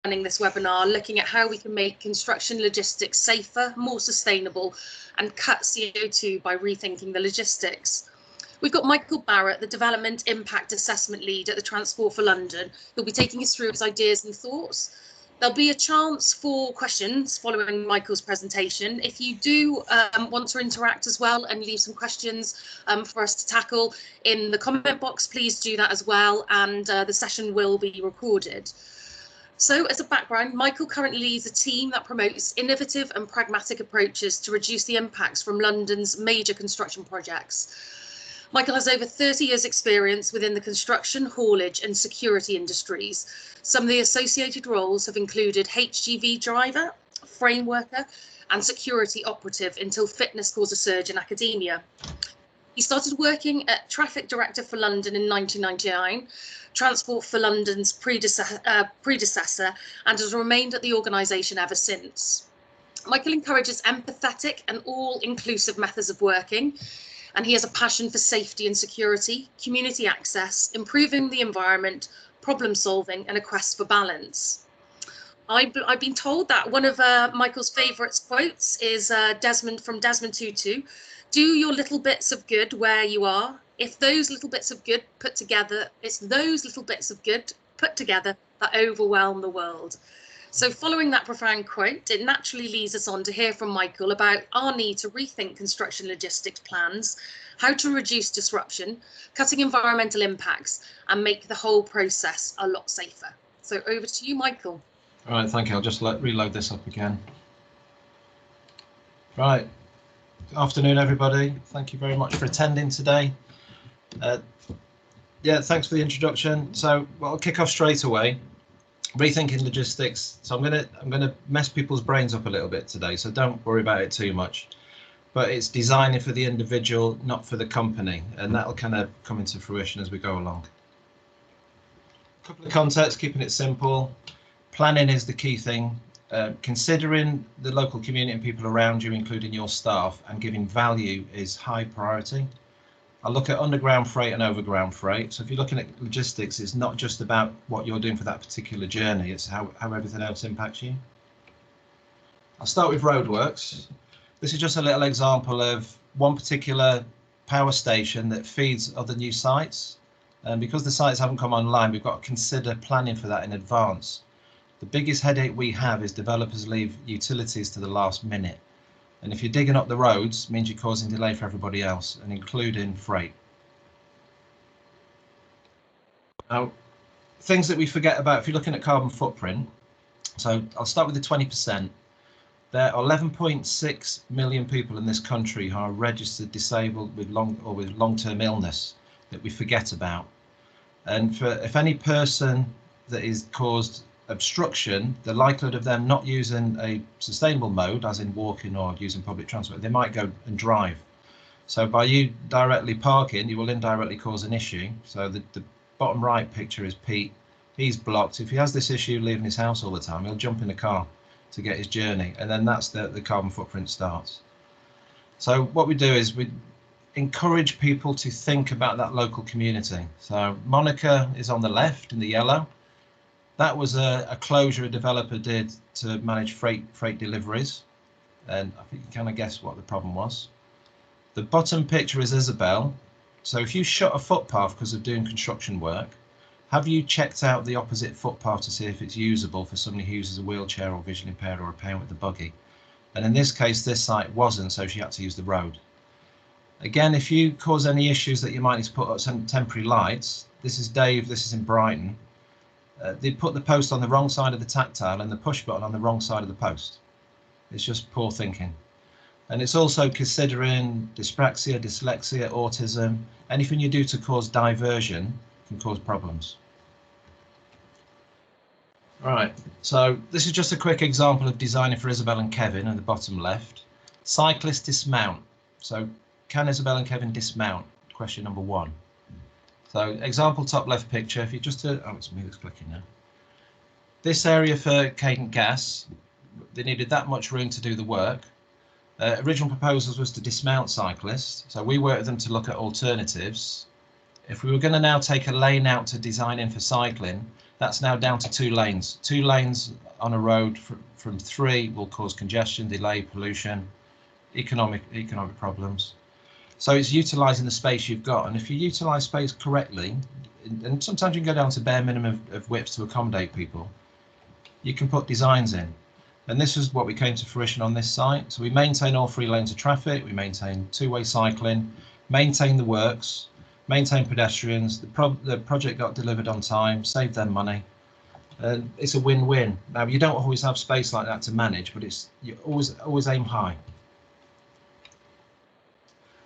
running this webinar, looking at how we can make construction logistics safer, more sustainable, and cut CO2 by rethinking the logistics. We've got Michael Barrett, the Development Impact Assessment Lead at the Transport for London, who'll be taking us through his ideas and thoughts. There'll be a chance for questions following Michael's presentation. If you do want to interact as well and leave some questions for us to tackle in the comment box, please do that as well, and the session will be recorded. So as a background, Michael currently leads a team that promotes innovative and pragmatic approaches to reduce the impacts from London's major construction projects. Michael has over 30 years experience within the construction, haulage and security industries. Some of the associated roles have included HGV driver, frame worker and security operative until fitness caused a surge in academia. He started working at Traffic Director for London in 1999, Transport for London's predecessor, and has remained at the organisation ever since. Michael encourages empathetic and all-inclusive methods of working, and he has a passion for safety and security, community access, improving the environment, problem solving, and a quest for balance. I've been told that one of Michael's favourite quotes is from Desmond Tutu: "Do your little bits of good where you are. If those little bits of good put together, it's those little bits of good put together that overwhelm the world." So following that profound quote, it naturally leads us on to hear from Michael about our need to rethink construction logistics plans, how to reduce disruption, cutting environmental impacts, and make the whole process a lot safer. So over to you, Michael. All right, thank you. I'll just reload this up again. Right, afternoon, everybody. Thank you very much for attending today. Yeah, thanks for the introduction. So I'll kick off straight away. Rethinking logistics. So I'm gonna mess people's brains up a little bit today, so don't worry about it too much. But it's designing for the individual, not for the company, and that'll kind of come into fruition as we go along. A couple of concepts, keeping it simple. Planning is the key thing. Considering the local community and people around you, including your staff, and giving value is high priority. I'll look at underground freight and overground freight. So if you're looking at logistics, it's not just about what you're doing for that particular journey, it's how everything else impacts you. I'll start with roadworks. This is just a little example of one particular power station that feeds other new sites. And because the sites haven't come online, we've got to consider planning for that in advance. The biggest headache we have is developers leave utilities to the last minute. And if you're digging up the roads, it means you're causing delay for everybody else, and including freight. Now, things that we forget about, if you're looking at carbon footprint, so I'll start with the 20%. There are 11.6 million people in this country who are registered disabled with long-term illness that we forget about. And if any person that is caused obstruction, the likelihood of them not using a sustainable mode, as in walking or using public transport, they might go and drive. So by you directly parking, you will indirectly cause an issue. So the bottom right picture is Pete. He's blocked. If he has this issue leaving his house all the time, he'll jump in the car to get his journey, and then that's the carbon footprint starts. So what we do is we encourage people to think about that local community. So Monica is on the left in the yellow. That was a closure a developer did to manage freight deliveries, and I think you kind of guess what the problem was. The bottom picture is Isabel. So if you shut a footpath because of doing construction work, have you checked out the opposite footpath to see if it's usable for somebody who uses a wheelchair or visually impaired or a parent with a buggy? And in this case, this site wasn't, so she had to use the road. Again, if you cause any issues that you might need to put up some temporary lights, this is Dave, this is in Brighton. They put the post on the wrong side of the tactile and the push button on the wrong side of the post. It's just poor thinking. And it's also considering dyspraxia, dyslexia, autism. Anything you do to cause diversion can cause problems. Right, so this is just a quick example of designing for Isabel and Kevin in the bottom left. Cyclists dismount. So can Isabel and Kevin dismount? Question number 1. So example top left picture, if you just, oh, it's me that's clicking now. This area for Cadent Gas, they needed that much room to do the work. Original proposals was to dismount cyclists. So we worked with them to look at alternatives. If we were going to now take a lane out to design in for cycling, that's now down to 2 lanes. 2 lanes on a road from 3 will cause congestion, delay, pollution, economic problems. So it's utilising the space you've got, and if you utilise space correctly, and sometimes you can go down to bare minimum of width to accommodate people, you can put designs in. And this is what we came to fruition on this site. So we maintain all 3 lanes of traffic, we maintain 2-way cycling, maintain the works, maintain pedestrians. The project got delivered on time, saved them money, and it's a win-win. Now you don't always have space like that to manage, but you always aim high.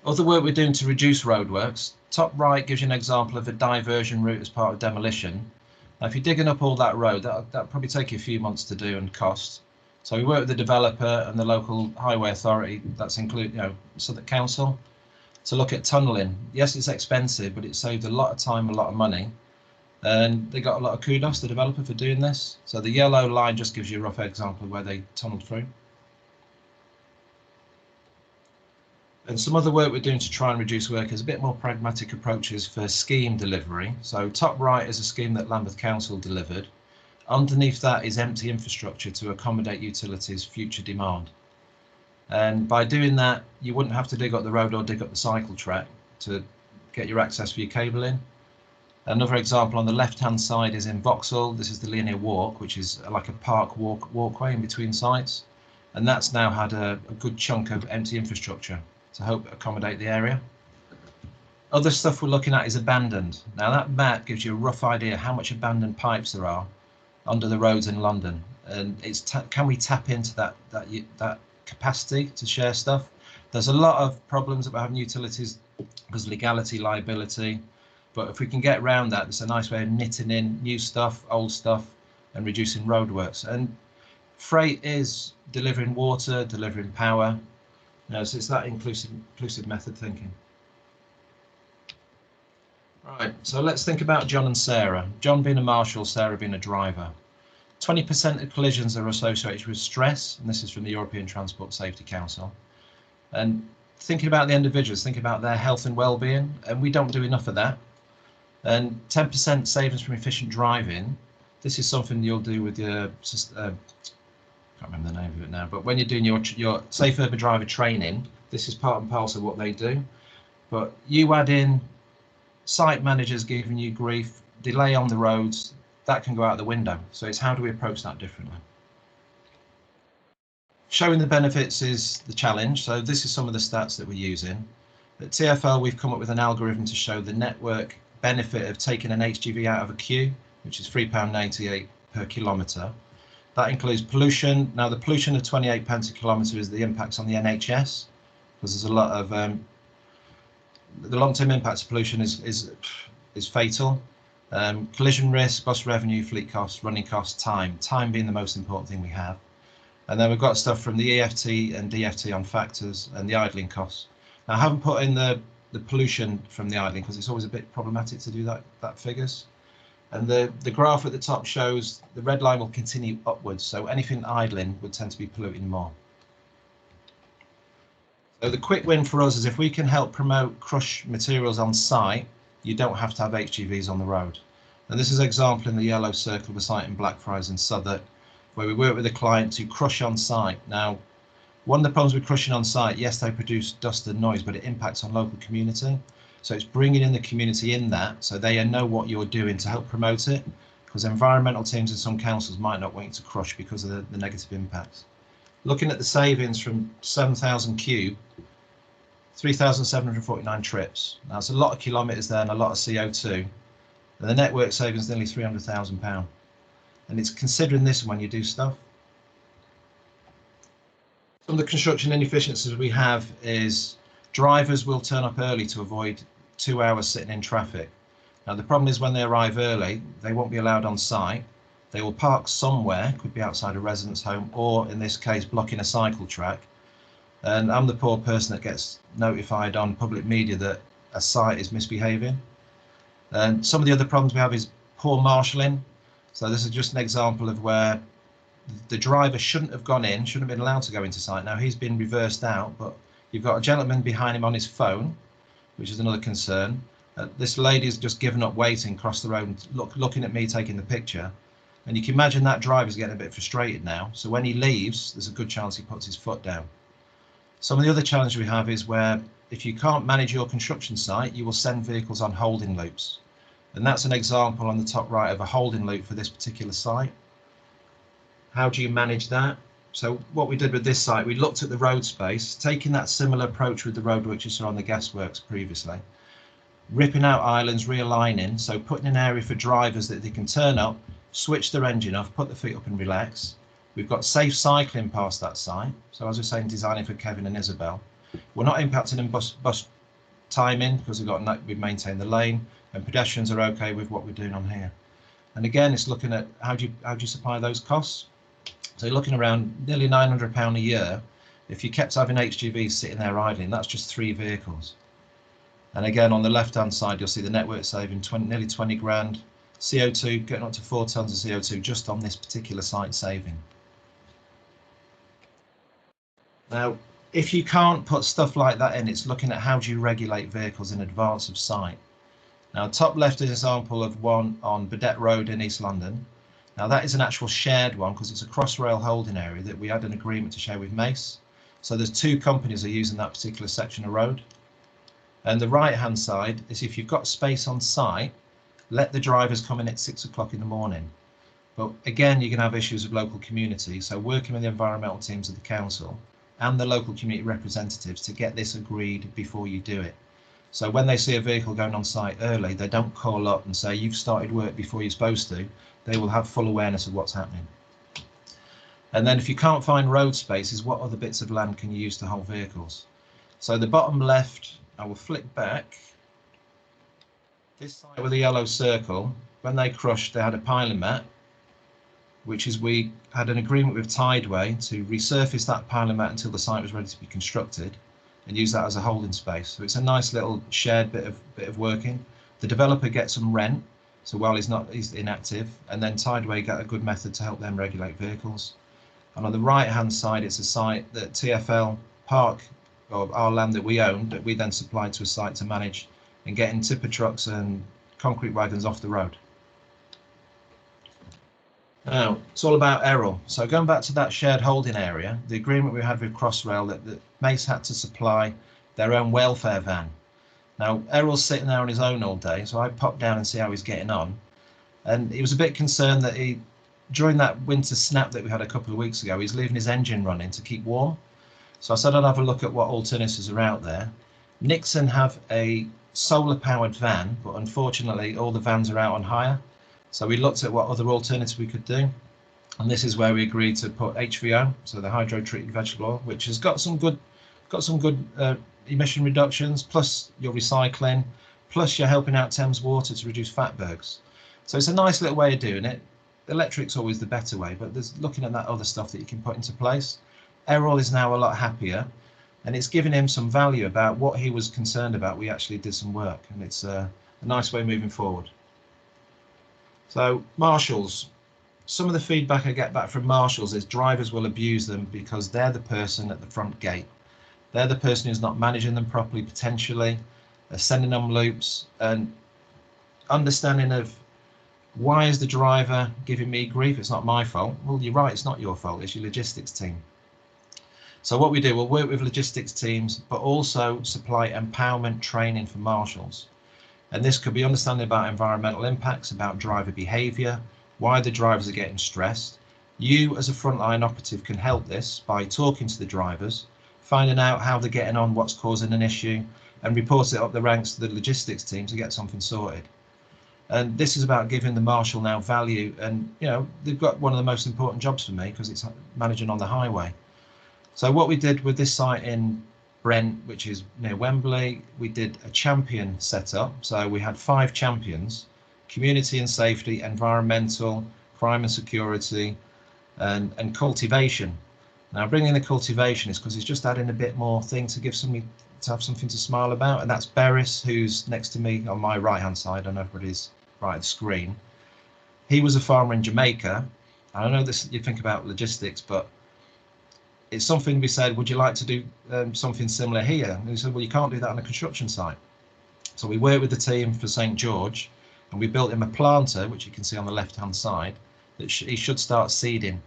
Other work we're doing to reduce roadworks. Top right gives you an example of a diversion route as part of demolition. Now, if you're digging up all that road, that'll probably take you a few months to do and cost. So we work with the developer and the local highway authority, that's include, Southwark Council, to look at tunnelling. Yes, it's expensive, but it saved a lot of time, a lot of money. And they got a lot of kudos, the developer, for doing this. So the yellow line just gives you a rough example of where they tunnelled through. And some other work we're doing to try and reduce work is a bit more pragmatic approaches for scheme delivery. So top right is a scheme that Lambeth Council delivered. Underneath that is empty infrastructure to accommodate utilities' future demand. And by doing that, you wouldn't have to dig up the road or dig up the cycle track to get your access for your cabling. Another example on the left-hand side is in Vauxhall. This is the linear walk, which is like a park walkway in between sites. And that's now had a good chunk of empty infrastructure to help accommodate the area. Other stuff we're looking at is abandoned. Now that map gives you a rough idea how much abandoned pipes there are under the roads in London, and it's can we tap into that capacity to share stuff? There's a lot of problems about having utilities because legality, liability, but if we can get around that, it's a nice way of knitting in new stuff, old stuff, and reducing roadworks. And freight is delivering water, delivering power. So it's that inclusive method thinking. Right, so let's think about John and Sarah. John being a marshal, Sarah being a driver. 20% of collisions are associated with stress, and this is from the European Transport Safety Council. And thinking about the individuals, thinking about their health and well-being, and we don't do enough of that. And 10% savings from efficient driving. This is something you'll do with your I can't remember the name of it now, but when you're doing your safe urban driver training, this is part and parcel of what they do. But you add in site managers giving you grief, delay on the roads, that can go out the window. So it's how do we approach that differently? Showing the benefits is the challenge. So this is some of the stats that we're using. At TfL, we've come up with an algorithm to show the network benefit of taking an HGV out of a queue, which is £3.98 per kilometre. That includes pollution. Now, the pollution of 28 pence a kilometre is the impacts on the NHS, because there's a lot of the long-term impacts of pollution is fatal. Collision risk, bus revenue, fleet costs, running costs, time being the most important thing we have. And then we've got stuff from the EFT and DFT on factors and the idling costs. Now, I haven't put in the pollution from the idling because it's always a bit problematic to do that figures. And the graph at the top shows the red line will continue upwards, so anything idling would tend to be polluting more. So the quick win for us is if we can help promote crush materials on site, you don't have to have HGVs on the road. And this is an example in the yellow circle of a site in Blackfriars in Southwark, where we work with a client to crush on site. Now, one of the problems with crushing on site, yes, they produce dust and noise, but it impacts on local community. So it's bringing in the community in that, so they know what you're doing to help promote it, because environmental teams in some councils might not want you to crush because of the negative impacts. Looking at the savings from 7,000 cube, 3,749 trips. Now it's a lot of kilometres there and a lot of CO2, and the network savings is nearly £300,000. And it's considering this when you do stuff. Some of the construction inefficiencies we have is drivers will turn up early to avoid 2 hours sitting in traffic. Now the problem is when they arrive early, they won't be allowed on site. They will park somewhere, could be outside a residence home, or in this case, blocking a cycle track. And I'm the poor person that gets notified on public media that a site is misbehaving. And some of the other problems we have is poor marshalling. So this is just an example of where the driver shouldn't have gone in, shouldn't have been allowed to go into site. Now he's been reversed out, but you've got a gentleman behind him on his phone, which is another concern. This lady's just given up waiting across the road, looking at me taking the picture. And you can imagine that driver's getting a bit frustrated now. So when he leaves, there's a good chance he puts his foot down. Some of the other challenge we have is where if you can't manage your construction site, you will send vehicles on holding loops. And that's an example on the top right of a holding loop for this particular site. How do you manage that? So what we did with this site, we looked at the road space, taking that similar approach with the road which you saw on the gasworks previously, ripping out islands, realigning, so putting an area for drivers that they can turn up, switch their engine off, put their feet up and relax. We've got safe cycling past that site. So as we're saying, designing for Kevin and Isabel. We're not impacting in bus timing because we've maintained the lane, and pedestrians are okay with what we're doing on here. And again, it's looking at how do you supply those costs. So you're looking around nearly £900 a year. If you kept having HGVs sitting there idling, that's just 3 vehicles. And again, on the left-hand side, you'll see the network saving nearly 20 grand. CO2 getting up to 4 tons of CO2 just on this particular site saving. Now, if you can't put stuff like that in, it's looking at how do you regulate vehicles in advance of site. Now, top left is an example of one on Burdett Road in East London. Now, that is an actual shared one because it's a cross-rail holding area that we had an agreement to share with Mace. So there's 2 companies are using that particular section of road. And the right-hand side is if you've got space on site, let the drivers come in at 6 o'clock in the morning. But again, you're going to have issues with local community. So working with the environmental teams of the council and the local community representatives to get this agreed before you do it. So when they see a vehicle going on site early, they don't call up and say, you've started work before you're supposed to. They will have full awareness of what's happening. And then if you can't find road spaces, what other bits of land can you use to hold vehicles? So the bottom left, I will flick back. This site with the yellow circle, when they crushed, they had a piling mat, which is we had an agreement with Tideway to resurface that piling mat until the site was ready to be constructed and use that as a holding space. So it's a nice little shared bit of working. The developer gets some rent, so while he's inactive, and then Tideway get a good method to help them regulate vehicles. And on the right hand side, it's a site that TfL Park, or our land that we own, that we then supplied to a site to manage and getting tipper trucks and concrete wagons off the road. Now, it's all about Errol. So going back to that shared holding area, the agreement we had with Crossrail that Mace had to supply their own welfare van. Now, Errol's sitting there on his own all day, so I popped down and see how he's getting on. And he was a bit concerned that during that winter snap that we had a couple of weeks ago, he's leaving his engine running to keep warm. So I said I'd have a look at what alternatives are out there. Nixon have a solar powered van, but unfortunately all the vans are out on hire. So we looked at what other alternatives we could do, and this is where we agreed to put HVO, so the hydro treated vegetable oil, which has got some good emission reductions, plus you're recycling, plus you're helping out Thames Water to reduce fatbergs. So it's a nice little way of doing it. Electric's always the better way, but there's looking at that other stuff that you can put into place. Errol is now a lot happier, and it's given him some value about what he was concerned about. We actually did some work, and it's a nice way moving forward. So marshals, some of the feedback I get back from marshals is drivers will abuse them because they're the person at the front gate. They're the person who's not managing them properly, potentially. They're sending them loops, and understanding of why is the driver giving me grief? It's not my fault. Well, you're right, it's not your fault, it's your logistics team. So what we do, we'll work with logistics teams, but also supply empowerment training for marshals. And this could be understanding about environmental impacts, about driver behaviour, why the drivers are getting stressed. You as a frontline operative can help this by talking to the drivers, finding out how they're getting on, what's causing an issue, and report it up the ranks to the logistics team to get something sorted. And this is about giving the marshal now value, and you know, they've got one of the most important jobs for me because it's managing on the highway. So what we did with this site in Brent, which is near Wembley, we did a champion setup. So we had 5 champions: community and safety, environmental, crime and security, and cultivation. Now bringing the cultivation is because it's just adding a bit more thing to give somebody to have something to smile about, and that's Beres, who's next to me on my right hand side. I don't know if it is right at the screen. He was a farmer in Jamaica. I know this, you think about logistics, but it's something we said, would you like to do something similar here? And he said, well, you can't do that on a construction site. So we worked with the team for St George, and we built him a planter, which you can see on the left-hand side, that he should start seeding.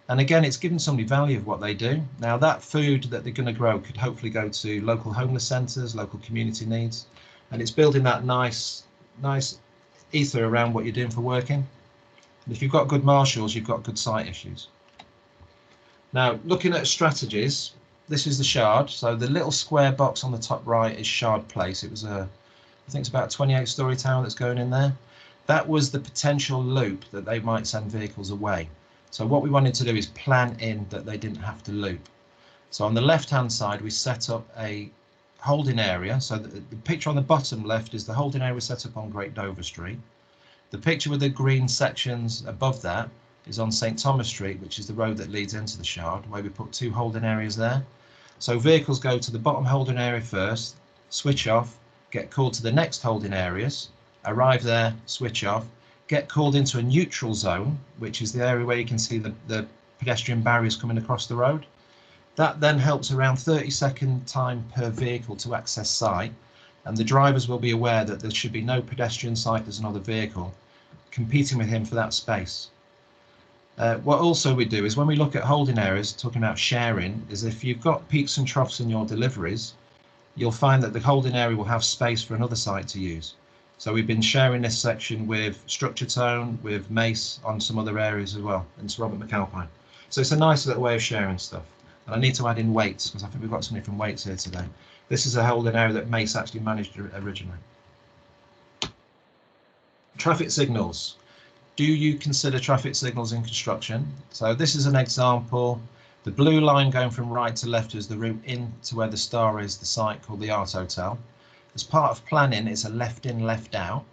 And again, it's given somebody value of what they do. Now, that food that they're going to grow could hopefully go to local homeless centres, local community needs, and it's building that nice ether around what you're doing for working. And if you've got good marshals, you've got good site issues. Now, looking at strategies, this is the shard. So the little square box on the top right is Shard Place. It was I think it's about a 28-storey tower that's going in there. That was the potential loop that they might send vehicles away. So what we wanted to do is plan in that they didn't have to loop. So on the left-hand side, we set up a holding area. So the picture on the bottom left is the holding area set up on Great Dover Street. The picture with the green sections above that is on St Thomas Street, which is the road that leads into the Shard, where we put 2 holding areas there. So vehicles go to the bottom holding area first, switch off, get called to the next holding areas, arrive there, switch off, get called into a neutral zone, which is the area where you can see the pedestrian barriers coming across the road. That then helps around 30-second time per vehicle to access site, and the drivers will be aware that there should be no pedestrian, cyclist and other vehicle competing with him for that space. What also we do is when we look at holding areas, talking about sharing, is if you've got peaks and troughs in your deliveries, you'll find that the holding area will have space for another site to use. So we've been sharing this section with Structure Tone, with Mace on some other areas as well, and Sir Robert McAlpine. So it's a nice little way of sharing stuff. And I need to add in weights, because I think we've got somebody from weights here today. This is a holding area that Mace actually managed originally. Traffic signals. Do you consider traffic signals in construction? So this is an example. The blue line going from right to left is the route in to where the star is, the site called the Art Hotel. As part of planning, it's a left in, left out.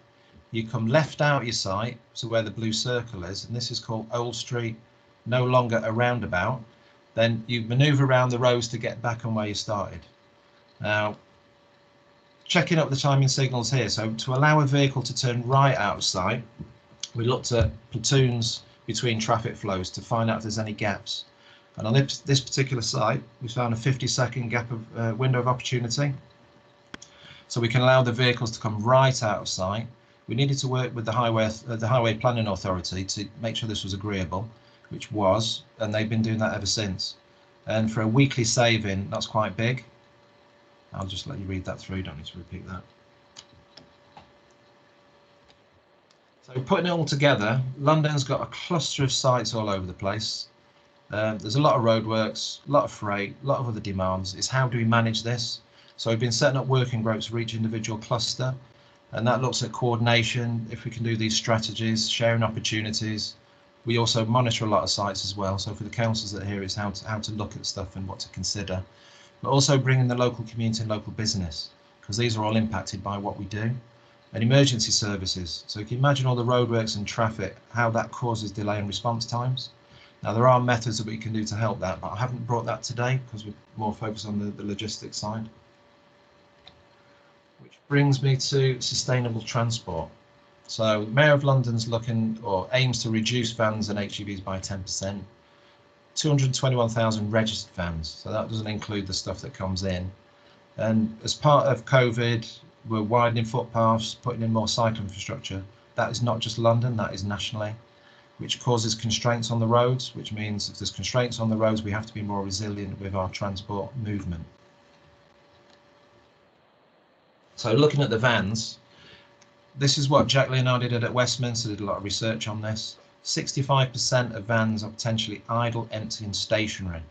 You come left out your site, so where the blue circle is, and this is called Old Street, no longer a roundabout. Then you manoeuvre around the roads to get back on where you started. Now, checking up the timing signals here. So to allow a vehicle to turn right out of sight, we looked at platoons between traffic flows to find out if there's any gaps. And on this particular site, we found a 50-second gap of window of opportunity. So we can allow the vehicles to come right out of sight. We needed to work with the Highway Planning Authority to make sure this was agreeable, which was, and they've been doing that ever since. And for a weekly saving, that's quite big. I'll just let you read that through, don't need to repeat that. So putting it all together, London's got a cluster of sites all over the place. There's a lot of roadworks, a lot of freight, a lot of other demands. It's how do we manage this? So we've been setting up working groups for each individual cluster, and that looks at coordination, if we can do these strategies, sharing opportunities. We also monitor a lot of sites as well. So for the councils that are here, it's how to look at stuff and what to consider, but also bringing the local community and local business, because these are all impacted by what we do. And emergency services. So you can imagine all the roadworks and traffic, how that causes delay in response times. Now there are methods that we can do to help that, but I haven't brought that today because we're more focused on the logistics side. Which brings me to sustainable transport. So the Mayor of London's looking or aims to reduce vans and HGVs by 10%. 221,000 registered vans, so that doesn't include the stuff that comes in. And as part of COVID, we're widening footpaths, putting in more cycle infrastructure. That is not just London, that is nationally, which causes constraints on the roads, which means if there's constraints on the roads, we have to be more resilient with our transport movement. So looking at the vans, this is what Jack Leonardi did at Westminster, did a lot of research on this. 65% of vans are potentially idle, empty and stationary.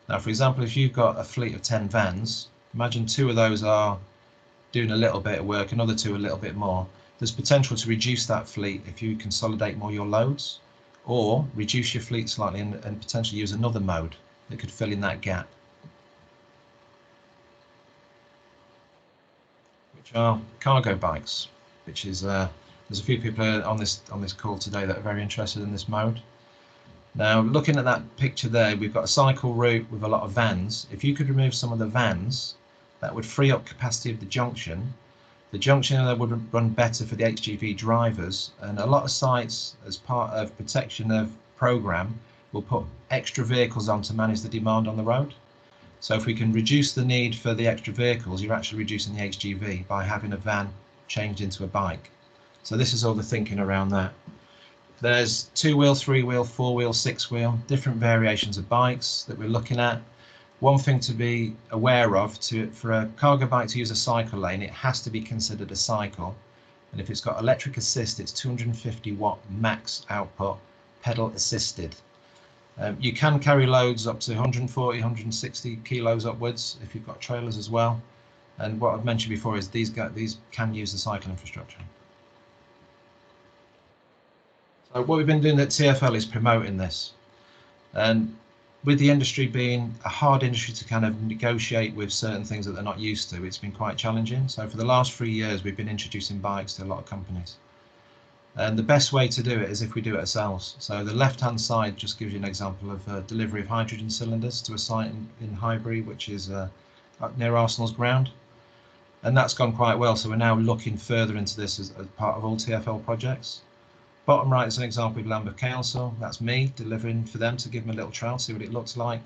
Now, for example, if you've got a fleet of 10 vans, imagine 2 of those are doing a little bit of work, another 2 a little bit more. There's potential to reduce that fleet if you consolidate more your loads, or reduce your fleet slightly and potentially use another mode that could fill in that gap. Which are cargo bikes, which is there's a few people on this call today that are very interested in this mode. Now, looking at that picture there, we've got a cycle route with a lot of vans. If you could remove some of the vans, that would free up capacity of the junction. The junction would run better for the HGV drivers, and a lot of sites, as part of protection of programme, will put extra vehicles on to manage the demand on the road. So if we can reduce the need for the extra vehicles, you're actually reducing the HGV by having a van changed into a bike. So this is all the thinking around that. There's 2-wheel, 3-wheel, 4-wheel, 6-wheel, different variations of bikes that we're looking at. One thing to be aware of, for a cargo bike to use a cycle lane, it has to be considered a cycle. And if it's got electric assist, it's 250 watt max output, pedal assisted. You can carry loads up to 140, 160 kilos upwards if you've got trailers as well. And what I've mentioned before is these can use the cycle infrastructure. So what we've been doing at TfL is promoting this. And with the industry being a hard industry to kind of negotiate with certain things that they're not used to, it's been quite challenging. So for the last 3 years, we've been introducing bikes to a lot of companies. And the best way to do it is if we do it ourselves. So the left-hand side just gives you an example of delivery of hydrogen cylinders to a site in Highbury, which is up near Arsenal's ground. And that's gone quite well. So we're now looking further into this as part of all TfL projects. Bottom right is an example of Lambeth Council. That's me delivering for them to give them a little trial, see what it looks like.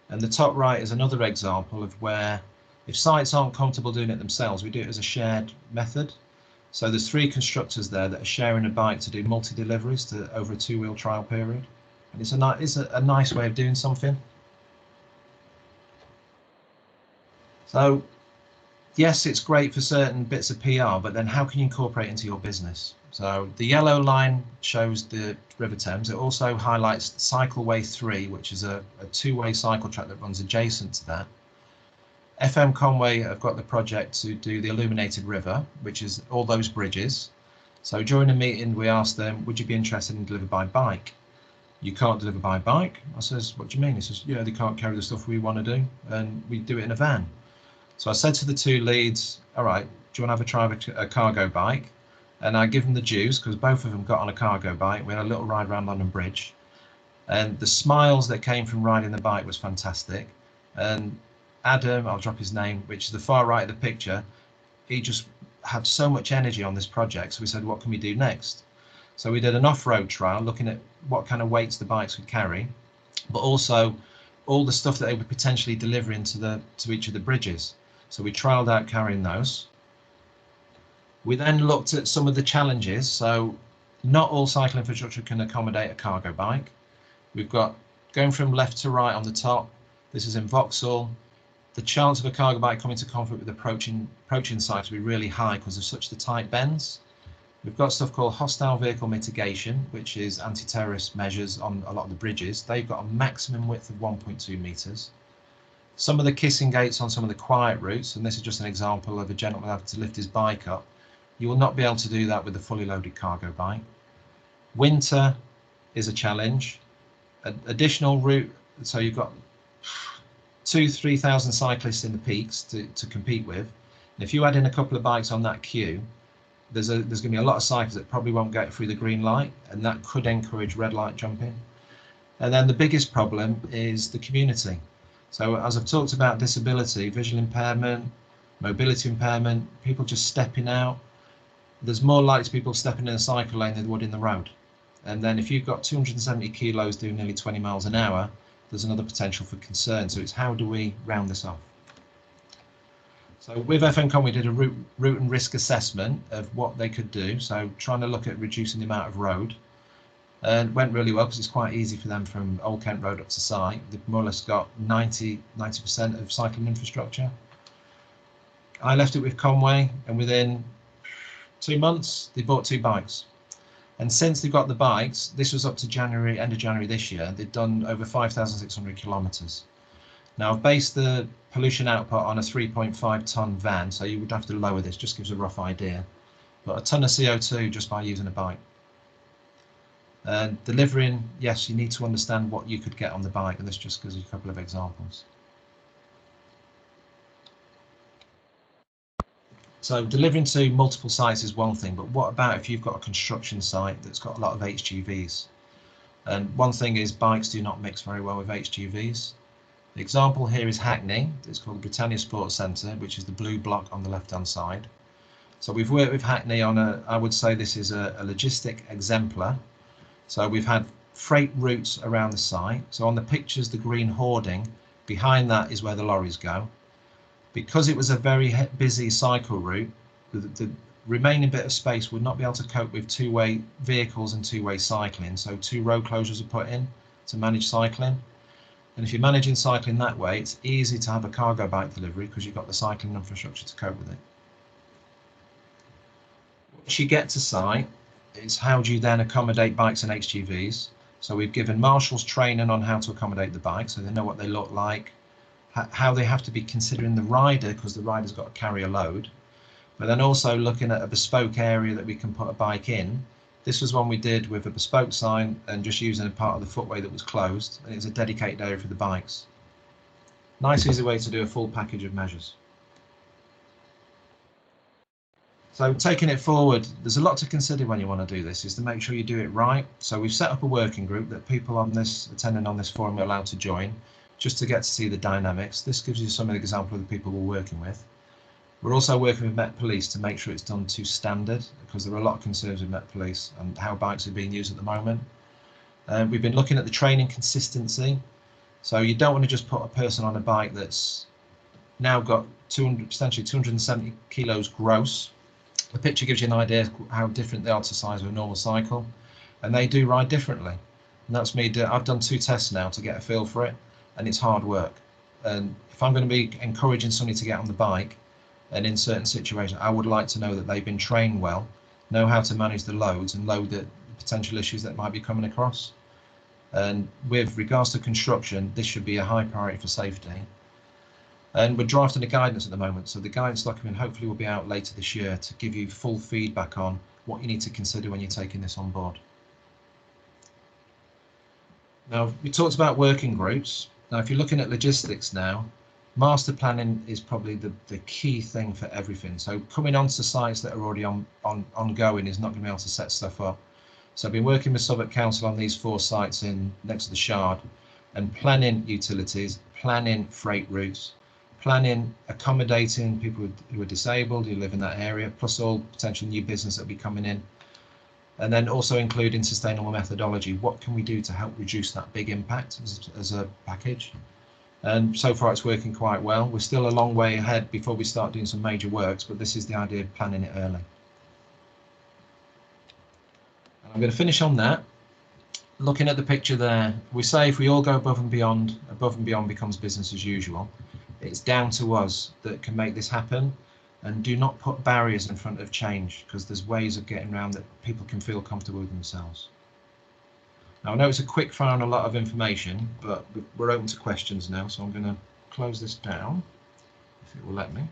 And the top right is another example of where, if sites aren't comfortable doing it themselves, we do it as a shared method. So there's 3 constructors there that are sharing a bike to do multi-deliveries over a 2-wheel trial period. And it's a nice way of doing something. So yes, it's great for certain bits of PR, but then how can you incorporate it into your business? So the yellow line shows the River Thames. It also highlights Cycleway 3, which is a 2-way cycle track that runs adjacent to that. FM Conway have got the project to do the illuminated river, which is all those bridges. So during a meeting, we asked them, would you be interested in deliver by bike? You can't deliver by bike. I says, what do you mean? He says, yeah, they can't carry the stuff we want to do, and we do it in a van. So I said to the 2 leads, all right, do you want to have a try of a cargo bike? And I give them the dues, because both of them got on a cargo bike. We had a little ride around London Bridge, and the smiles that came from riding the bike was fantastic. And Adam, I'll drop his name, which is the far right of the picture, he just had so much energy on this project. So we said, what can we do next? So we did an off-road trial, looking at what kind of weights the bikes would carry, but also all the stuff that they would potentially deliver to each of the bridges. So we trialed out carrying those. We then looked at some of the challenges. So not all cycle infrastructure can accommodate a cargo bike. We've got going from left to right on the top. This is in Vauxhall. The chance of a cargo bike coming into conflict with approaching sites will be really high because of such the tight bends. We've got stuff called hostile vehicle mitigation, which is anti-terrorist measures on a lot of the bridges. They've got a maximum width of 1.2 meters. Some of the kissing gates on some of the quiet routes, and this is just an example of a gentleman having to lift his bike up. You will not be able to do that with a fully loaded cargo bike. Winter is a challenge. Additional route, so you've got 2,000–3,000 cyclists in the peaks to compete with. And if you add in a couple of bikes on that queue, there's going to be a lot of cyclists that probably won't get through the green light, and that could encourage red light jumping. And then the biggest problem is the community. So as I've talked about disability, visual impairment, mobility impairment, people just stepping out, there's more likely to people stepping in a cycle lane than there would in the road. And then if you've got 270 kilos doing nearly 20 miles an hour, there's another potential for concern. So it's how do we round this off? So with FNCOM, we did a route and risk assessment of what they could do. So trying to look at reducing the amount of road. And it went really well because it's quite easy for them from Old Kent Road up to site. They've more or less got 90% of cycling infrastructure. I left it with Conway, and within 2 months, they bought 2 bikes. And since they got the bikes, this was up to January, end of January this year, they'd done over 5,600 kilometres. Now I've based the pollution output on a 3.5 tonne van, so you would have to lower this, just gives a rough idea. But a tonne of CO2 just by using a bike. And delivering, yes, you need to understand what you could get on the bike, and this just gives you a couple of examples. So delivering to multiple sites is one thing, but what about if you've got a construction site that's got a lot of HGVs? And one thing is bikes do not mix very well with HGVs. The example here is Hackney. It's called the Britannia Sports Centre, which is the blue block on the left-hand side. So we've worked with Hackney on I would say this is a logistic exemplar. So we've had freight routes around the site. So on the pictures, the green hoarding, Behind that is where the lorries go. Because it was a very busy cycle route, the remaining bit of space would not be able to cope with two-way vehicles and two-way cycling. So 2 road closures are put in to manage cycling. And if you're managing cycling that way, it's easy to have a cargo bike delivery because you've got the cycling infrastructure to cope with it. Once you get to site, is how do you then accommodate bikes and HGVs? So we've given marshals training on how to accommodate the bike, so they know what they look like, how they have to be considering the rider, because the rider's got to carry a load, but then also looking at a bespoke area that we can put a bike in. This was one we did with a bespoke sign and just using a part of the footway that was closed, and it's a dedicated area for the bikes. Nice easy way to do a full package of measures. So taking it forward, there's a lot to consider when you want to do this, is to make sure you do it right. So we've set up a working group that people on this attending on this forum are allowed to join, just to get to see the dynamics. This gives you some of the example of the people we're working with. We're also working with Met Police to make sure it's done to standard, because there are a lot of concerns with Met Police and how bikes are being used at the moment. We've been looking at the training consistency. So you don't want to just put a person on a bike that's now got potentially 270 kilos gross. The picture gives you an idea of how different they are to the size of a normal cycle, and they do ride differently. And that's me. I've done 2 tests now to get a feel for it, and it's hard work. And if I'm going to be encouraging somebody to get on the bike, and in certain situations, I would like to know that they've been trained well, know how to manage the loads and load the potential issues that might be coming across. And with regards to construction, this should be a high priority for safety. And we're drafting a guidance at the moment, so the guidance document hopefully will be out later this year to give you full feedback on what you need to consider when you're taking this on board. Now, we talked about working groups. Now, if you're looking at logistics now, master planning is probably the key thing for everything. So coming onto sites that are already ongoing is not going to be able to set stuff up. So I've been working with Southwark Council on these 4 sites next to the Shard, and planning utilities, planning freight routes, planning accommodating people who are disabled, who live in that area, plus all potential new business that will be coming in. And then also including sustainable methodology. What can we do to help reduce that big impact as a package? And so far it's working quite well. We're still a long way ahead before we start doing some major works, but this is the idea of planning it early. And I'm going to finish on that. Looking at the picture there, we say if we all go above and beyond becomes business as usual. It's down to us that can make this happen, and do not put barriers in front of change, because there's ways of getting around that people can feel comfortable with themselves. Now, I know it's a quick fire on a lot of information, but we're open to questions now, so I'm going to close this down, if it will let me.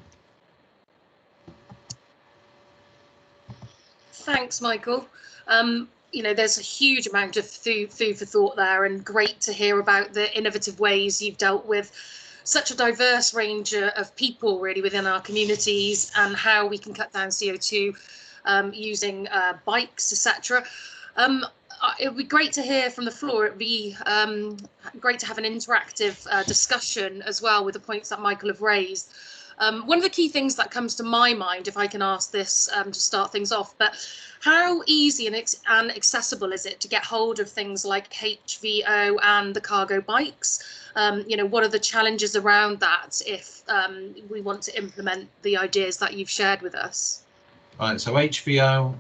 Thanks, Michael. You know, there's a huge amount of food for thought there, and great to hear about the innovative ways you've dealt with such a diverse range of people really within our communities, and how we can cut down CO2 using bikes, etc. It would be great to hear from the floor. It would be great to have an interactive discussion as well with the points that Michael have raised. One of the key things that comes to my mind, if I can ask this to start things off, but how easy and accessible is it to get hold of things like HVO and the cargo bikes? You know, what are the challenges around that if we want to implement the ideas that you've shared with us? Right, so HVO,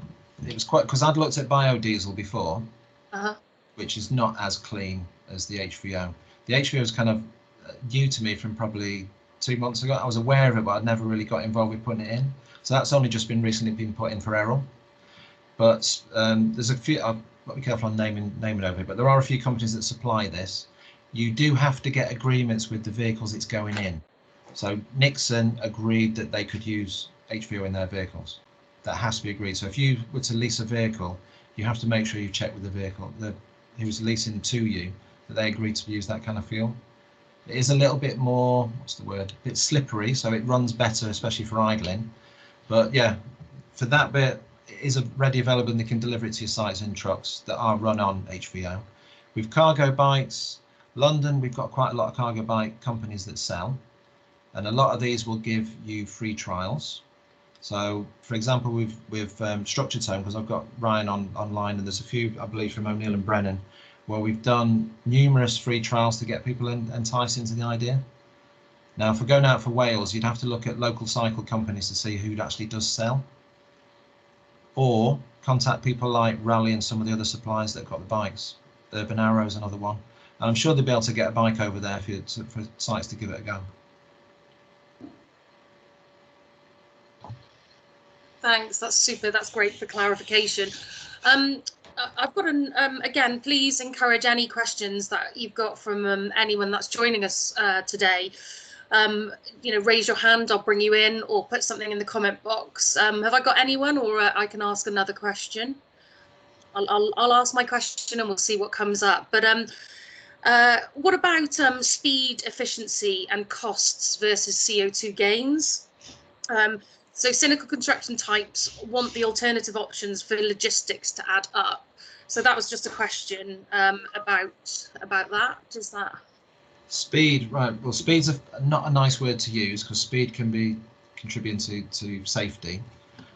it was quite, because I'd looked at biodiesel before, which is not as clean as the HVO. The HVO is kind of new to me from probably 2 months ago. I was aware of it, but I'd never really got involved with putting it in. So that's only just been recently been put in for Errol. But there's a few, I've got to be careful on naming over it, but there are a few companies that supply this. You do have to get agreements with the vehicles it's going in. So Nixon agreed that they could use HVO in their vehicles. That has to be agreed. So if you were to lease a vehicle, you have to make sure you check with the vehicle who's leasing to you that they agreed to use that kind of fuel. It is a little bit more, what's the word, a bit slippery, so it runs better, especially for idling. But yeah, for that bit, it is ready available, and they can deliver it to your sites in trucks that are run on HVO. With cargo bikes, London, we've got quite a lot of cargo bike companies that sell, and a lot of these will give you free trials. So, for example, with Structured Tone, because I've got Ryan online, and there's a few, I believe, from O'Neill and Brennan, where we've done numerous free trials to get people enticed into the idea. Now, if we're going out for Wales, you'd have to look at local cycle companies to see who actually does sell, or contact people like Rally and some of the other suppliers that got the bikes. Urban Arrow's another one. And I'm sure they'll be able to get a bike over there for sites to give it a go. Thanks, that's super, that's great for clarification. I've got again, please encourage any questions that you've got from anyone that's joining us today. You know, raise your hand, I'll bring you in, or put something in the comment box. Have I got anyone, or I can ask another question? I'll ask my question and we'll see what comes up. But what about speed, efficiency and costs versus CO2 gains? So cynical construction types want the alternative options for logistics to add up. So that was just a question about that. Is that? Speed, right. Well, speed's not a nice word to use because speed can be contributing to safety.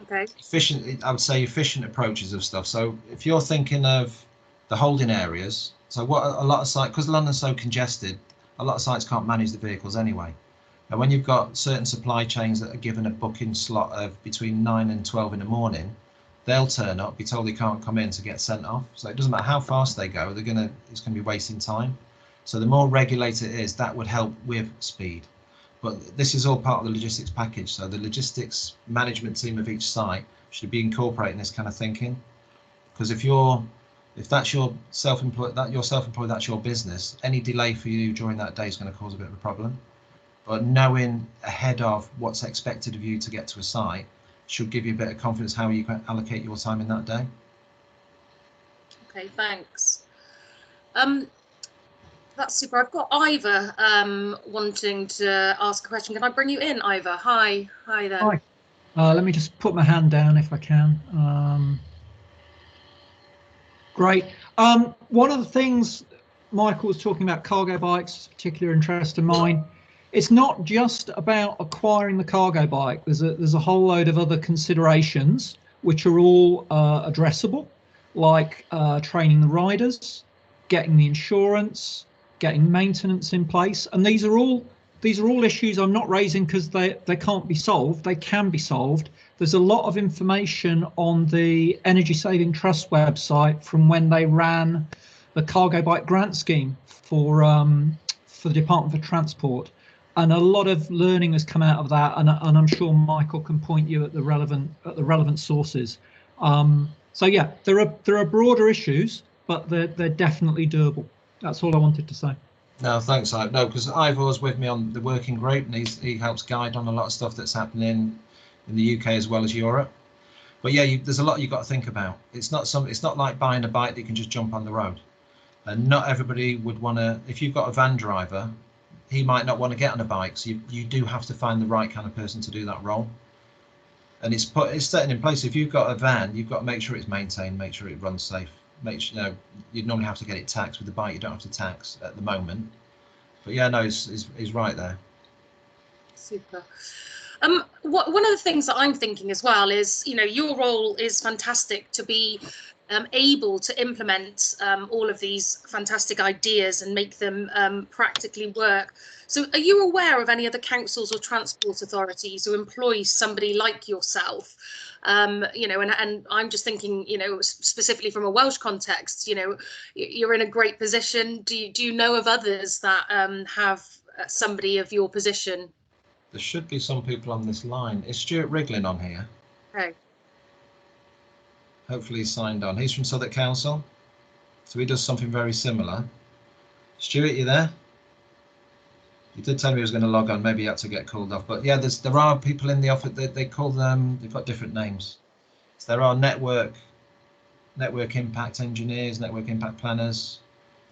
Okay. Efficient, I would say efficient approaches of stuff. So if you're thinking of the holding areas, so what a lot of sites, because London's so congested, a lot of sites can't manage the vehicles anyway. And when you've got certain supply chains that are given a booking slot of between 9 and 12 in the morning, they'll turn up, be told they can't come in to get sent off. So it doesn't matter how fast they go, it's gonna be wasting time. So the more regulated it is, that would help with speed. But this is all part of the logistics package. So the logistics management team of each site should be incorporating this kind of thinking. Because if that's your self-employed, that's your business, any delay for you during that day is going to cause a bit of a problem. But knowing ahead of what's expected of you to get to a site should give you a bit of confidence how you can allocate your time in that day. Okay, thanks. That's super. I've got Ivor wanting to ask a question. Can I bring you in, Ivor? Hi there. Hi. Let me just put my hand down if I can. Great. One of the things Michael was talking about, cargo bikes, particular interest of mine. It's not just about acquiring the cargo bike. There's a whole load of other considerations which are all addressable, like training the riders, getting the insurance, getting maintenance in place, and these are all issues I'm not raising because they can't be solved. They can be solved. There's a lot of information on the Energy Saving Trust website from when they ran the cargo bike grant scheme for the Department for Transport, and a lot of learning has come out of that. And I'm sure Michael can point you at the relevant sources. So yeah, there are broader issues, but they're definitely doable. That's all I wanted to say. No, thanks, Ivor. No, because Ivor's with me on the working group, and he helps guide on a lot of stuff that's happening in the UK as well as Europe. But yeah, there's a lot you've got to think about. It's not like buying a bike that you can just jump on the road. And not everybody would want to. If you've got a van driver, he might not want to get on a bike. So you do have to find the right kind of person to do that role. And it's set in place. If you've got a van, you've got to make sure it's maintained, make sure it runs safe. Make sure, you'd normally have to get it taxed. With the bike, you don't have to tax at the moment. But yeah, no, he's right there. Super. One of the things that I'm thinking as well is, you know, your role is fantastic to be able to implement all of these fantastic ideas and make them practically work. So are you aware of any other councils or transport authorities who employ somebody like yourself? You know, and I'm just thinking, you know, specifically from a Welsh context, you know, you're in a great position. Do you know of others that have somebody of your position? There should be some people on this line. Is Stuart Wriglin on here? Okay. Hopefully he's signed on. He's from Southwark Council, so he does something very similar. Stuart, you there? He did tell me he was going to log on. Maybe he had to get called off. But yeah, there are people in the office. They call them. They've got different names. So there are network impact engineers, network impact planners,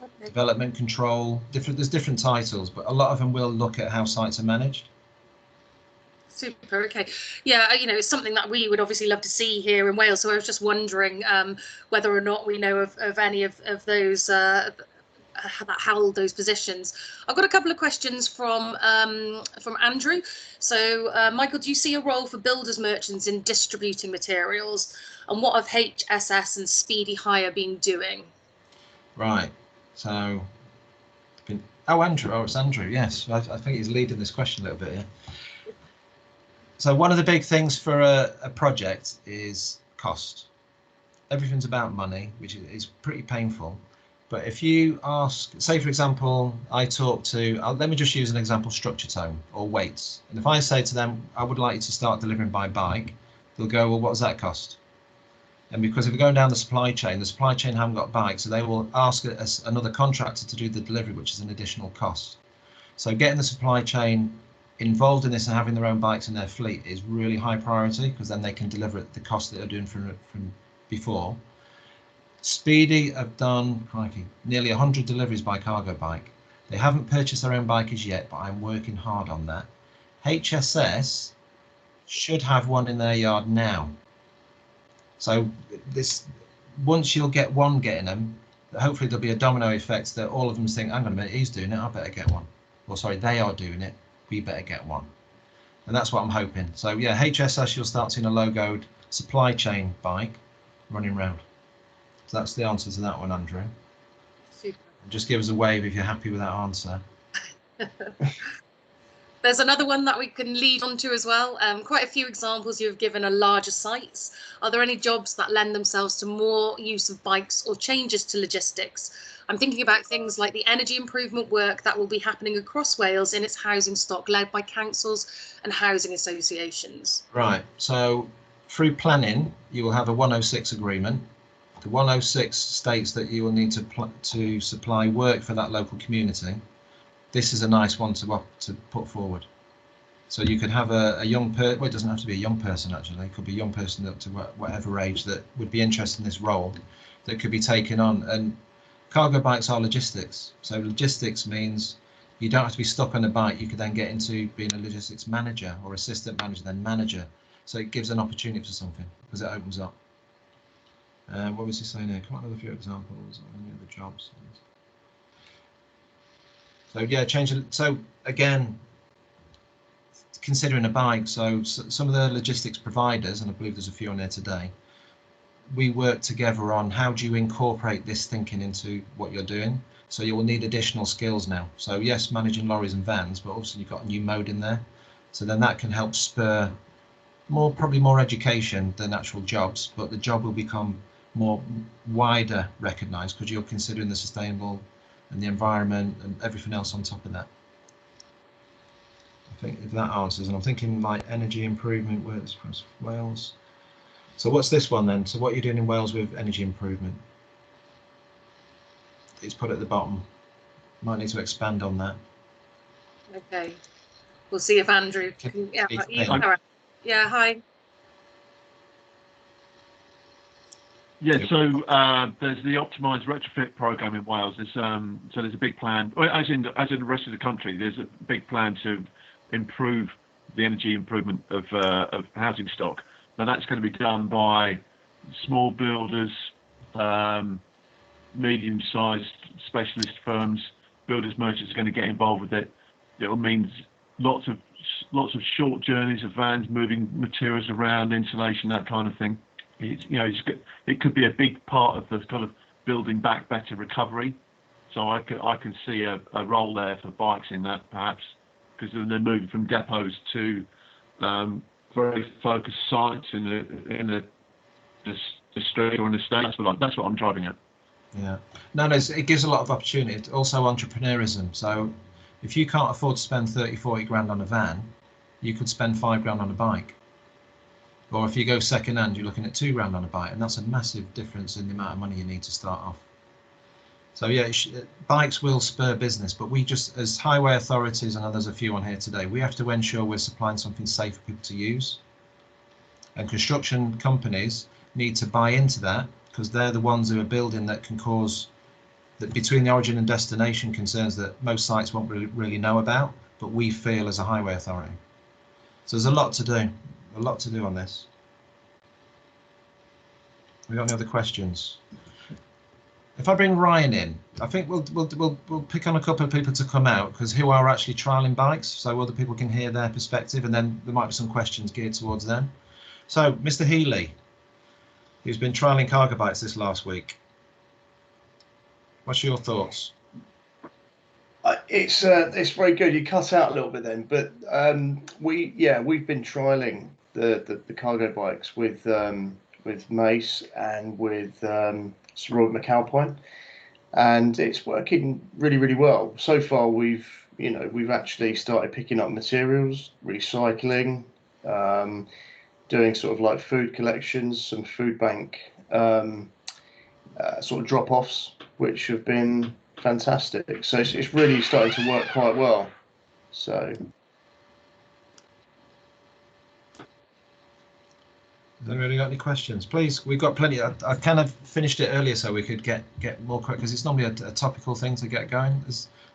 okay, development control. There's different titles, but a lot of them will look at how sites are managed. Super. Okay. Yeah, you know, it's something that we would obviously love to see here in Wales. So I was just wondering whether or not we know of any of those that held those positions. I've got a couple of questions from Andrew. So Michael, do you see a role for builders merchants in distributing materials, and what have HSS and Speedy Hire been doing? Right. So, oh, Andrew, oh, it's Andrew, yes. I think he's leading this question a little bit here. So one of the big things for a project is cost. Everything's about money, which is pretty painful. But if you ask, say for example, I talk to, let me just use an example, structure tone or weights. And if I say to them, I would like you to start delivering by bike, they'll go, well, what does that cost? And because if we're going down the supply chain haven't got bikes, so they will ask another contractor to do the delivery, which is an additional cost. So getting the supply chain involved in this and having their own bikes in their fleet is really high priority, because then they can deliver at the cost that they're doing from before. Speedy have done, crikey, nearly 100 deliveries by cargo bike. They haven't purchased their own bike as yet, but I'm working hard on that. HSS should have one in their yard now. So this, once you'll get one getting them, hopefully there'll be a domino effect that all of them think, hang on a minute, he's doing it, I better get one. Or sorry, they are doing it, we better get one. And that's what I'm hoping. So yeah, HSS, you'll start seeing a logoed supply chain bike running round. So that's the answer to that one, Andrew. Super. Just give us a wave if you're happy with that answer. There's another one that we can lead on to as well. Quite a few examples you've given are larger sites. Are there any jobs that lend themselves to more use of bikes or changes to logistics? I'm thinking about things like the energy improvement work that will be happening across Wales in its housing stock led by councils and housing associations. Right, so through planning, you will have a 106 agreement. The 106 states that you will need to supply work for that local community. This is a nice one to put forward. So you could have a young person, well, it doesn't have to be a young person actually, it could be a young person up to whatever age that would be interested in this role that could be taken on. And cargo bikes are logistics. So logistics means you don't have to be stuck on a bike, you could then get into being a logistics manager or assistant manager, then manager. So it gives an opportunity for something because it opens up. What was he saying here? Come on with a few examples of any other jobs. So yeah, change it. So again, considering a bike, so some of the logistics providers, and I believe there's a few on there today, we work together on how do you incorporate this thinking into what you're doing. So you will need additional skills now. So yes, managing lorries and vans, but also you've got a new mode in there. So then that can help spur probably more education than actual jobs, but the job will become more wider recognised because you're considering the sustainable and the environment and everything else on top of that. I think if that answers, and I'm thinking like energy improvement works across Wales. So what's this one then? So what are you doing in Wales with energy improvement? It's put at the bottom. Might need to expand on that. Okay, we'll see if Andrew can. Yeah, hi. Yeah, so there's the optimised retrofit programme in Wales. There's a big plan, as in the rest of the country. There's a big plan to improve the energy improvement of housing stock. Now that's going to be done by small builders, medium-sized specialist firms, builders merchants are going to get involved with it. It'll mean lots of short journeys of vans moving materials around, insulation, that kind of thing. It could be a big part of the kind of building back better recovery. So I can see a role there for bikes in that perhaps, because they're moving from depots to very focused sites in the street or in the state. That's what I'm driving at. Yeah, no, it gives a lot of opportunity. Also entrepreneurism. So if you can't afford to spend 30-40 grand on a van, you could spend 5 grand on a bike. Or if you go second hand, you're looking at 2 grand on a bike, and that's a massive difference in the amount of money you need to start off. So yeah, bikes will spur business, but we just, as highway authorities, and there's a few on here today, we have to ensure we're supplying something safe for people to use. And construction companies need to buy into that, because they're the ones who are building that can cause that between the origin and destination concerns that most sites won't really know about, but we feel as a highway authority. So there's a lot to do on this. We got any other questions? If I bring Ryan in, I think we'll pick on a couple of people to come out because who are actually trialing bikes, so other people can hear their perspective, and then there might be some questions geared towards them. So Mr. Healy, who's been trialing cargo bikes this last week. What's your thoughts? It's very good. You cut out a little bit then, but we've been trialing the cargo bikes with Mace and with Sir Robert McAlpine, and it's working really, really well. So far, we've actually started picking up materials, recycling, doing sort of like food collections, some food bank sort of drop-offs, which have been fantastic. So it's really starting to work quite well. So. Has anybody got any questions? Please, we've got plenty. I kind of finished it earlier so we could get more quick, because it's normally a topical thing to get going.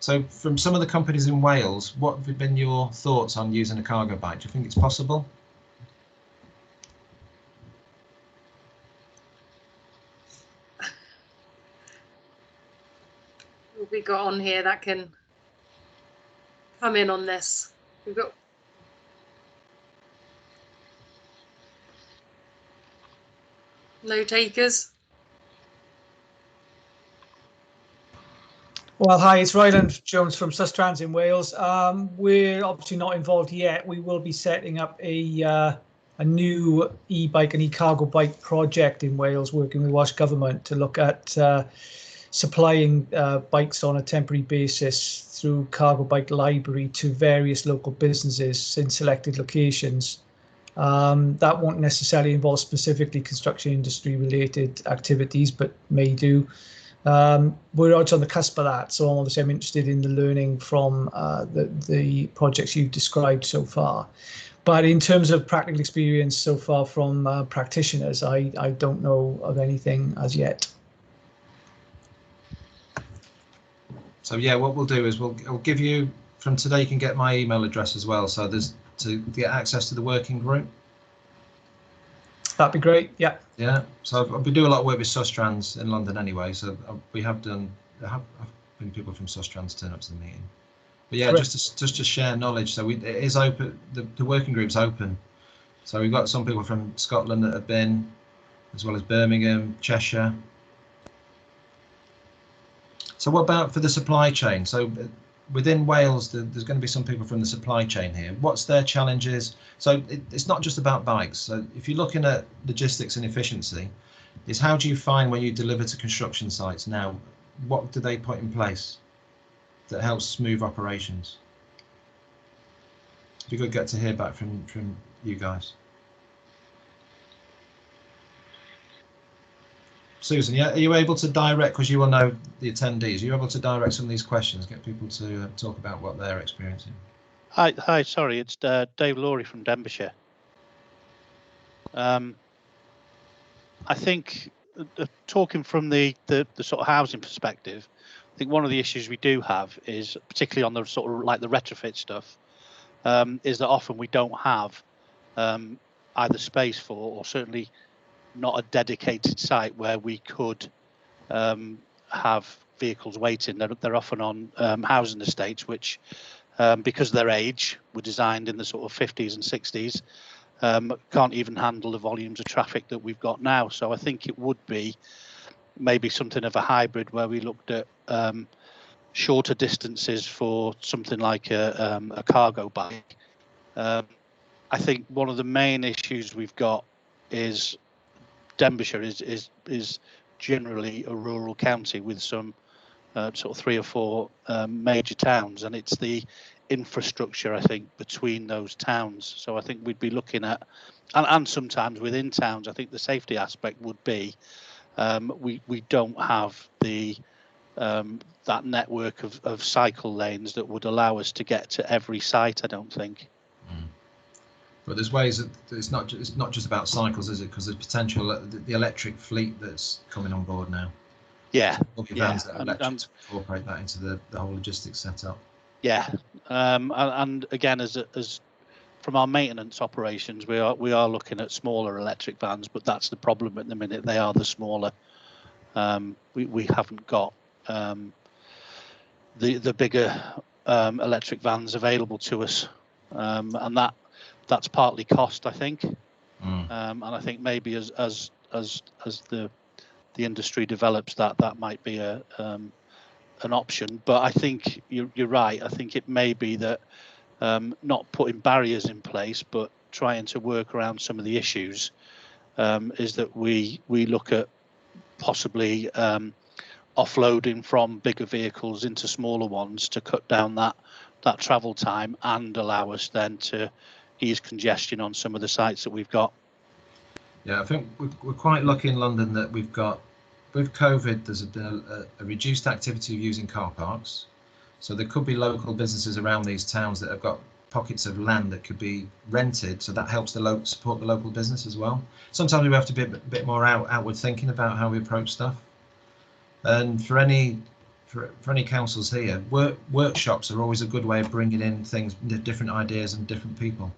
So from some of the companies in Wales, what have been your thoughts on using a cargo bike? Do you think it's possible? What we got on here that can come in on this? We've got no takers. Well, hi, it's Ryland Jones from Sustrans in Wales. We're obviously not involved yet. We will be setting up a new e-bike and e-cargo bike project in Wales, working with Welsh Government to look at supplying bikes on a temporary basis through Cargo Bike Library to various local businesses in selected locations. That won't necessarily involve specifically construction industry related activities, but may do. We're out on the cusp of that, so obviously I'm interested in the learning from the projects you've described so far. But in terms of practical experience so far from practitioners, I don't know of anything as yet. So yeah, what we'll do is we'll give you, from today you can get my email address as well, so there's to get access to the working group. That'd be great. Yeah. Yeah. So we do a lot of work with Sustrans in London anyway. So we have done. There have been people from Sustrans turn up to the meeting. But yeah, Correct. just to share knowledge. So it is open. The working group's open. So we've got some people from Scotland that have been, as well as Birmingham, Cheshire. So what about for the supply chain? So within Wales, there's going to be some people from the supply chain here. What's their challenges? So it's not just about bikes. So if you're looking at logistics and efficiency, is how do you find when you deliver to construction sites now, what do they put in place that helps smooth operations? It'd be good to get to hear back from you guys. Susan, yeah, are you able to direct, because you will know the attendees, are you able to direct some of these questions, get people to talk about what they're experiencing? Hi, sorry, it's Dave Laurie from Denbighshire. I think talking from the sort of housing perspective, I think one of the issues we do have is, particularly on the sort of like the retrofit stuff, is that often we don't have either space for, or certainly not a dedicated site where we could have vehicles waiting. They're often on housing estates, which, because of their age, were designed in the sort of 50s and 60s, can't even handle the volumes of traffic that we've got now. So I think it would be maybe something of a hybrid where we looked at shorter distances for something like a cargo bike. I think one of the main issues we've got is Denbighshire is generally a rural county with some sort of 3 or 4 major towns, and it's the infrastructure, I think, between those towns. So I think we'd be looking at, and sometimes within towns, I think the safety aspect would be we don't have the that network of cycle lanes that would allow us to get to every site, I don't think. But there's ways that it's not just about cycles, is it? Because there's potential the electric fleet that's coming on board now. Yeah, Vans that are electric to incorporate that into the whole logistics setup. Yeah, and again, as from our maintenance operations, we are looking at smaller electric vans, but that's the problem at the minute. They are the smaller. We haven't got the bigger electric vans available to us, and that's partly cost, I think. And I think maybe as the industry develops, that might be a an option. But I think you're right. I think it may be that not putting barriers in place, but trying to work around some of the issues, is that we look at possibly offloading from bigger vehicles into smaller ones to cut down that travel time and allow us then to ease congestion on some of the sites that we've got. Yeah, I think we're quite lucky in London that we've got, with COVID, there's been a reduced activity of using car parks. So there could be local businesses around these towns that have got pockets of land that could be rented. So that helps support the local business as well. Sometimes we have to be a bit more outward thinking about how we approach stuff. And for any councils here, workshops are always a good way of bringing in things, different ideas and different people.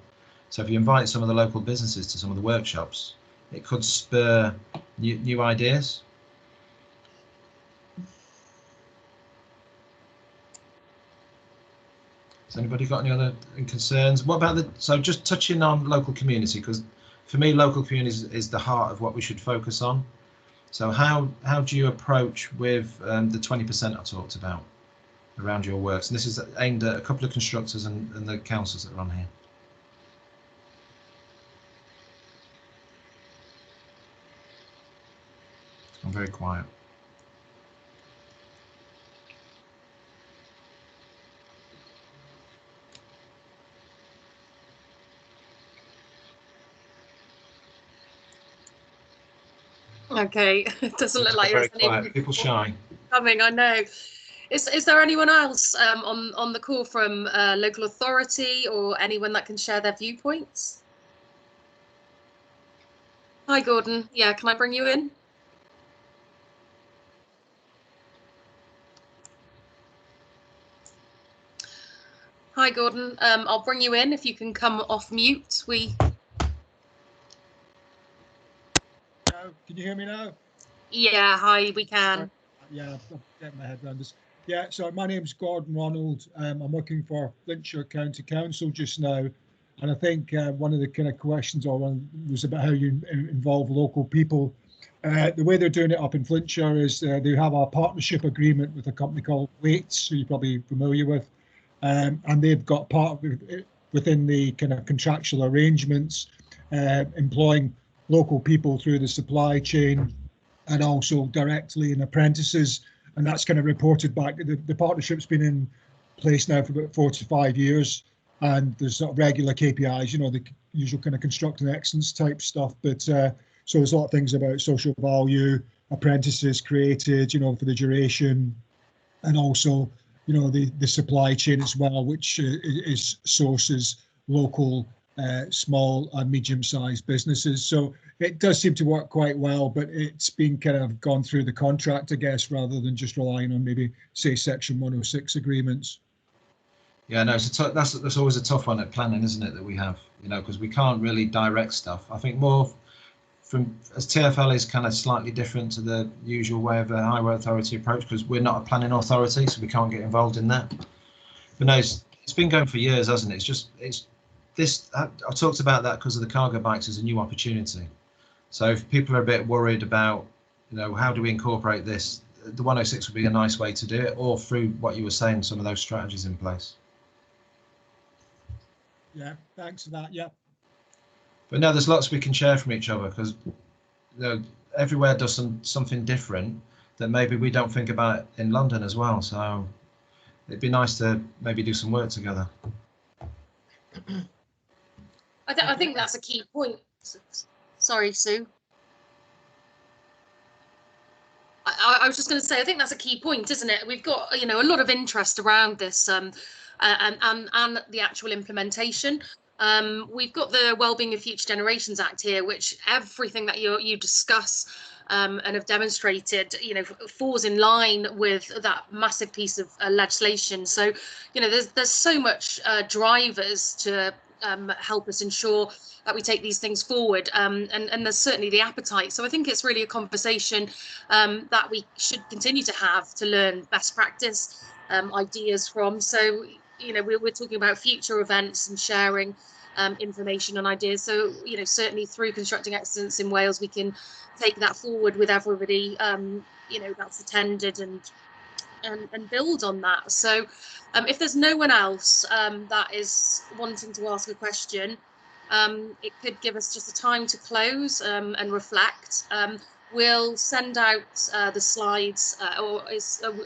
So if you invite some of the local businesses to some of the workshops, it could spur new ideas. Has anybody got any other concerns? What about so just touching on local community, because for me, local community is the heart of what we should focus on. So how do you approach with the 20% I talked about around your works? And this is aimed at a couple of constructors and the councils that are on here. I'm very quiet. Okay, it doesn't look like Very there's any quiet. People shy. coming. I know. Is there anyone else on the call from local authority or anyone that can share their viewpoints? Hi, Gordon. Yeah, can I bring you in? Hi, Gordon. I'll bring you in if you can come off mute. Can you hear me now? Yeah, hi, we can. Yeah, I'm getting my head around this. Yeah, so my name's Gordon Ronald. I'm working for Flintshire County Council just now. And I think one of the kind of questions was about how you involve local people. The way they're doing it up in Flintshire is they have a partnership agreement with a company called Waits, who you're probably familiar with. And they've got part within the kind of contractual arrangements, employing local people through the supply chain and also directly in apprentices, and that's kind of reported back. The partnership's been in place now for about 4 to 5 years, and there's sort of regular KPIs, you know, the usual kind of constructing excellence type stuff, but so there's a lot of things about social value, apprentices created, you know, for the duration, and also, you know, the supply chain as well, which is sources local small and medium-sized businesses. So it does seem to work quite well, but it's been kind of gone through the contract, I guess, rather than just relying on maybe, say, Section 106 agreements. Yeah, no, that's always a tough one at planning, isn't it, that we have, you know, because we can't really direct stuff. I think more as TfL is kind of slightly different to the usual way of the highway authority approach, because we're not a planning authority, so we can't get involved in that. But no, it's been going for years, hasn't it? I talked about that because of the cargo bikes as a new opportunity. So if people are a bit worried about, you know, how do we incorporate this, the 106 would be a nice way to do it, or through what you were saying, some of those strategies in place. Yeah, thanks for that. Yeah. But no, there's lots we can share from each other, because, you know, everywhere does something different that maybe we don't think about in London as well. So it'd be nice to maybe do some work together. I think that's a key point. Sorry, Sue. I was just going to say, I think that's a key point, isn't it? We've got, you know, a lot of interest around this and the actual implementation. We've got the Wellbeing of Future Generations Act here, which everything that you discuss and have demonstrated, you know, falls in line with that massive piece of legislation. So, you know, there's so much drivers to help us ensure that we take these things forward, and there's certainly the appetite. So I think it's really a conversation that we should continue to have to learn best practice ideas from. So, you know, we're talking about future events and sharing information and ideas. So, you know, certainly through Constructing Excellence in Wales, we can take that forward with everybody, you know, that's attended and and build on that. So if there's no one else that is wanting to ask a question, it could give us just a time to close and reflect. We'll send out the slides, or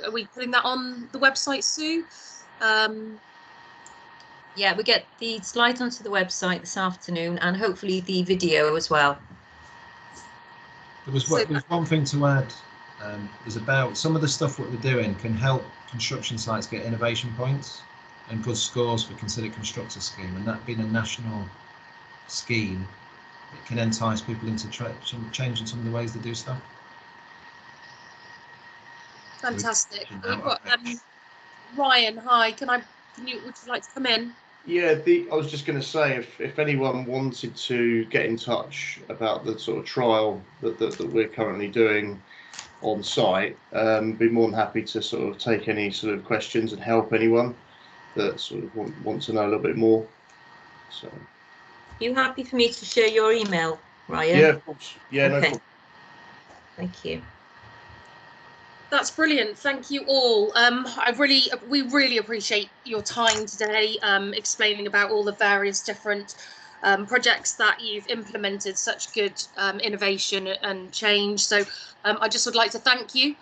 are we putting that on the website, Sue? Yeah, we get the slides onto the website this afternoon, and hopefully the video as well. There was one thing to add, is about some of the stuff what we're doing can help construction sites get innovation points and good scores for Consider Constructor scheme, and that being a national scheme, it can entice people into changing some of the ways they do stuff. Fantastic. We've got Ryan. Hi. Would you like to come in? Yeah, I was just going to say, if anyone wanted to get in touch about the sort of trial that we're currently doing on site, be more than happy to sort of take any sort of questions and help anyone that sort of want to know a little bit more. So, Are you happy for me to share your email, Ryan? yeah, of course. Yeah, okay. No problem. Thank you. That's brilliant. Thank you all. We really appreciate your time today, explaining about all the various different projects that you've implemented, such good innovation and change. So I just would like to thank you.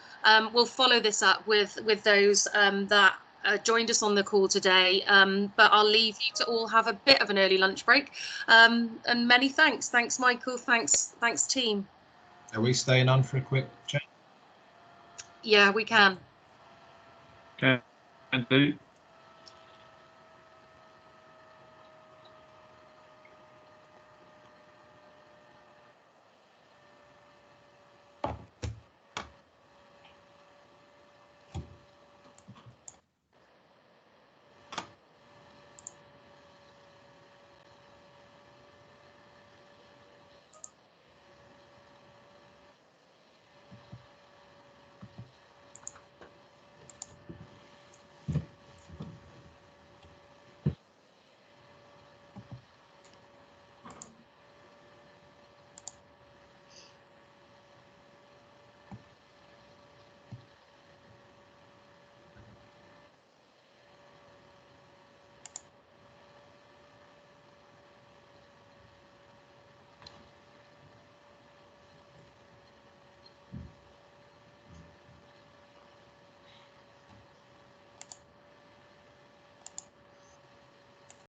We'll follow this up with those that joined us on the call today, but I'll leave you to all have a bit of an early lunch break. And many thanks. Thanks, Michael. Thanks, team. Are we staying on for a quick chat? Yeah, we can. Can do.